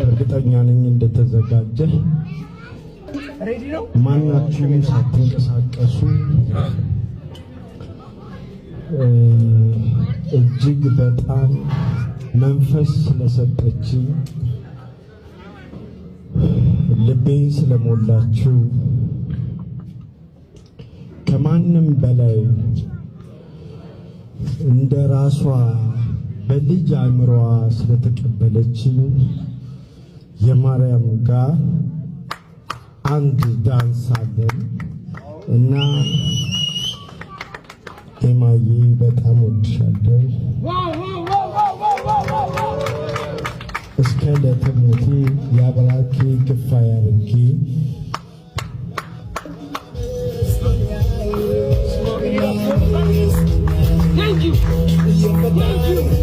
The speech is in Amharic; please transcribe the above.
እርግጠኛ ነኝ እንደተዘጋጀ ማናችሁም ሳትንቀሳቀሱ እጅግ በጣም መንፈስ ስለሰጠችኝ ልቤን ስለሞላችሁ ከማንም በላይ እንደ ራሷ በልጅ አእምሯ ስለተቀበለችኝ የማርያም ጋር አንድ ዳንስ አለን እና ኤማዬ በጣም ወድሻለሁ። እስከ ለተሞቴ ያብራኬ ክፋ ያርጌ Thank you. Thank you.